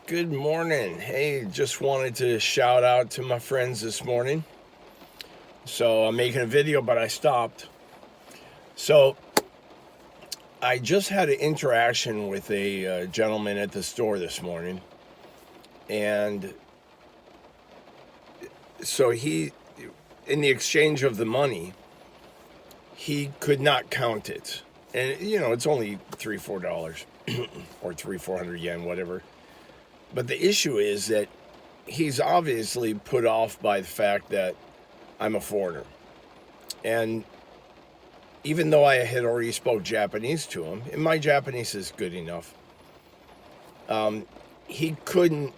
Good morning. Hey, just wanted to shout out to my friends this morning. So I'm making a video, but I stopped. So I just had an interaction with a gentleman at the store this morning. And so in the exchange of the money, he could not count it. And, it's only $3, $4 or 400 yen, whatever. But the issue is that he's obviously put off by the fact that I'm a foreigner. And even though I had already spoke Japanese to him, and my Japanese is good enough, he couldn't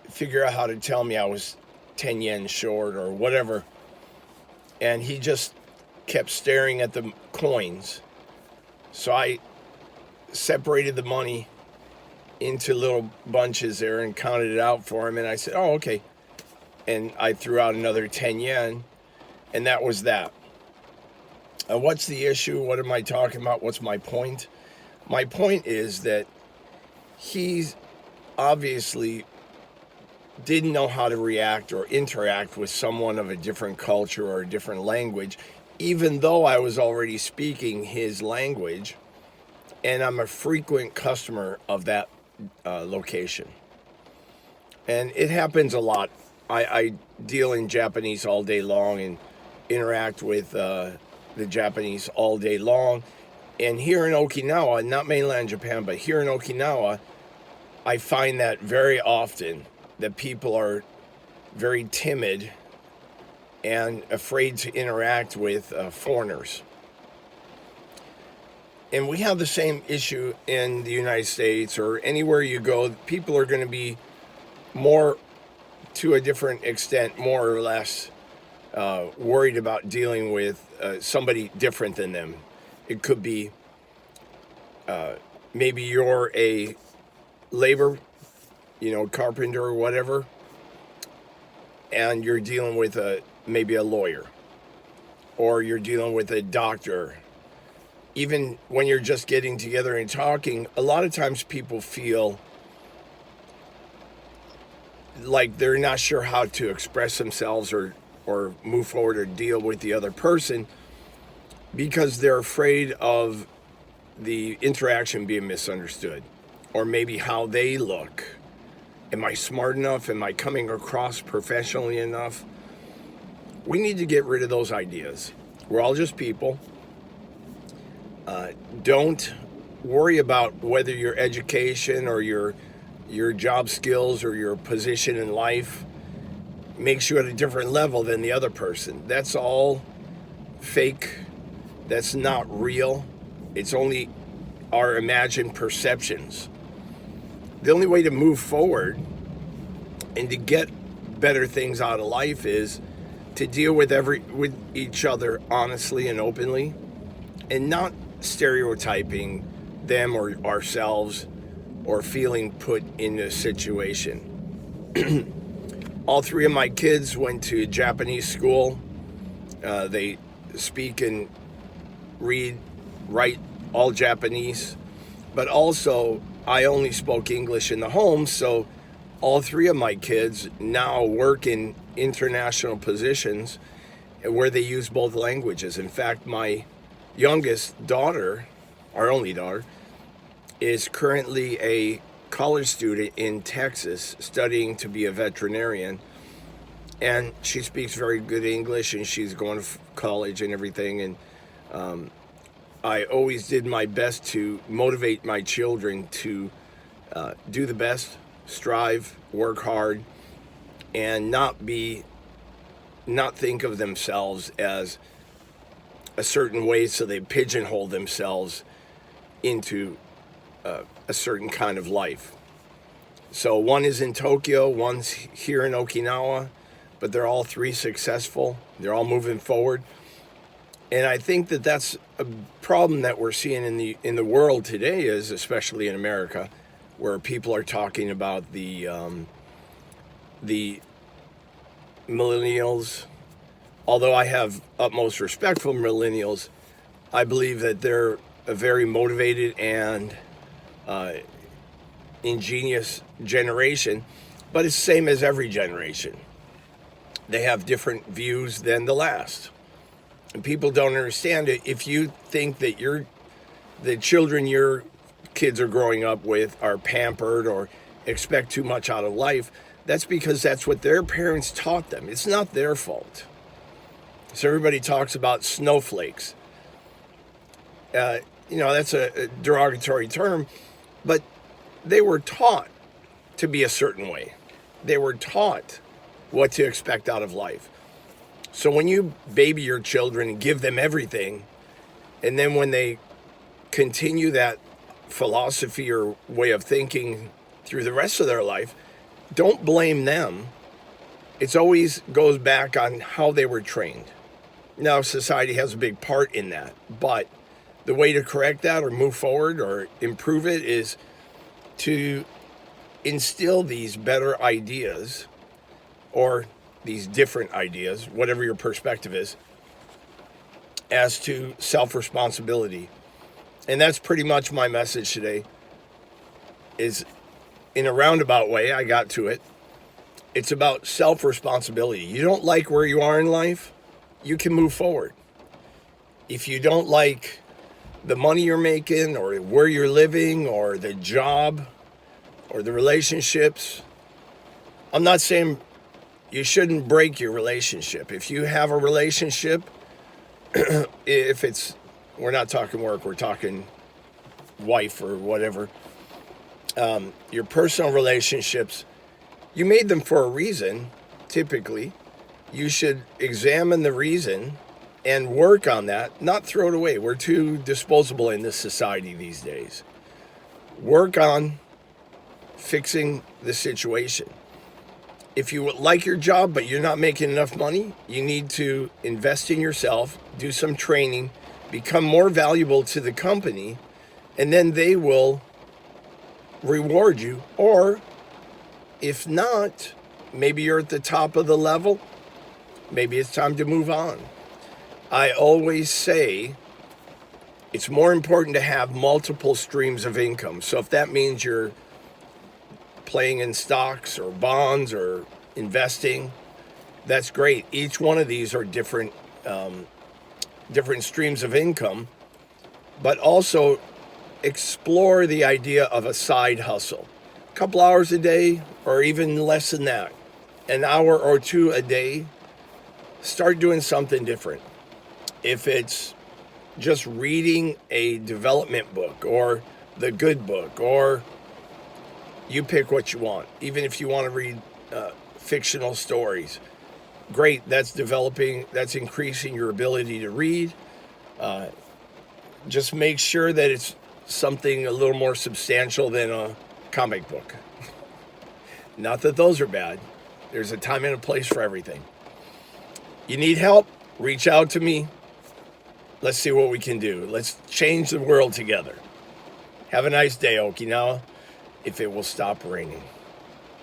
figure out how to tell me I was 10 yen short or whatever. And he just kept staring at the coins. So I separated the money into little bunches there and counted it out for him. And I said, oh, okay. And I threw out another 10 yen. And that was that. What's the issue? What am I talking about? What's my point? My point is that he's obviously didn't know how to react or interact with someone of a different culture or a different language, even though I was already speaking his language, and I'm a frequent customer of that location. And it happens a lot. I deal in Japanese all day long and interact with the Japanese all day long. And here in Okinawa, not mainland Japan, but here in Okinawa, I find that very often that people are very timid and afraid to interact with foreigners. And we have the same issue in the United States or anywhere you go. People are going to be more, to a different extent, more or less worried about dealing with somebody different than them. It could be maybe you're a labor, carpenter or whatever, and you're dealing with maybe a lawyer, or you're dealing with a doctor. Even when you're just getting together and talking, a lot of times people feel like they're not sure how to express themselves or move forward or deal with the other person because they're afraid of the interaction being misunderstood, or maybe how they look. Am I smart enough? Am I coming across professionally enough? We need to get rid of those ideas. We're all just people. Don't worry about whether your education or your job skills or your position in life makes you at a different level than the other person. That's all fake. That's not real. It's only our imagined perceptions. The only way to move forward and to get better things out of life is to deal with each other honestly and openly, and not stereotyping them or ourselves or feeling put in a situation. All three of my kids went to Japanese school. They speak and read, write all Japanese, but also I only spoke English in the home, so all three of my kids now work in international positions where they use both languages. In fact, my youngest daughter, our only daughter, is currently a college student in Texas studying to be a veterinarian, and she speaks very good English, and she's going to college and everything. And I always did my best to motivate my children to do the best, strive, work hard, and not think of themselves as a certain way, so they pigeonhole themselves into a certain kind of life. So one is in Tokyo, one's here in Okinawa, but they're all three successful. They're all moving forward. And I think that that's a problem that we're seeing in the world today, is especially in America, where people are talking about the millennials. Although I have utmost respect for millennials, I believe that they're very motivated and ingenious generation, but it's the same as every generation. They have different views than the last. And people don't understand it. If you think that the children your kids are growing up with are pampered or expect too much out of life, that's because that's what their parents taught them. It's not their fault. So everybody talks about snowflakes. That's a derogatory term, but they were taught to be a certain way. They were taught what to expect out of life. So when you baby your children and give them everything, and then when they continue that philosophy or way of thinking through the rest of their life, don't blame them. It always goes back on how they were trained. Now, society has a big part in that, but the way to correct that or move forward or improve it is to instill these better ideas or these different ideas, whatever your perspective is, as to self-responsibility. And that's pretty much my message today, is in a roundabout way, I got to it. It's about self-responsibility. You don't like where you are in life, you can move forward. If you don't like the money you're making or where you're living or the job or the relationships, I'm not saying you shouldn't break your relationship. If you have a relationship, we're not talking work, we're talking wife or whatever, your personal relationships, you made them for a reason, typically. You should examine the reason and work on that, not throw it away. We're too disposable in this society these days. Work on fixing the situation. If you like your job but you're not making enough money, you need to invest in yourself, do some training, become more valuable to the company, and then they will reward you. Or if not, maybe you're at the top of the level, maybe it's time to move on. I always say it's more important to have multiple streams of income. So if that means you're playing in stocks or bonds or investing, that's great. Each one of these are different streams of income, but also explore the idea of a side hustle. A couple hours a day, or even less than that, an hour or two a day, start doing something different. If it's just reading a development book or the good book, or you pick what you want. Even if you want to read fictional stories, great. That's increasing your ability to read. Just make sure that it's something a little more substantial than a comic book. Not that those are bad. There's a time and a place for everything. You need help? Reach out to me. Let's see what we can do. Let's change the world together. Have a nice day, Okinawa, if it will stop raining.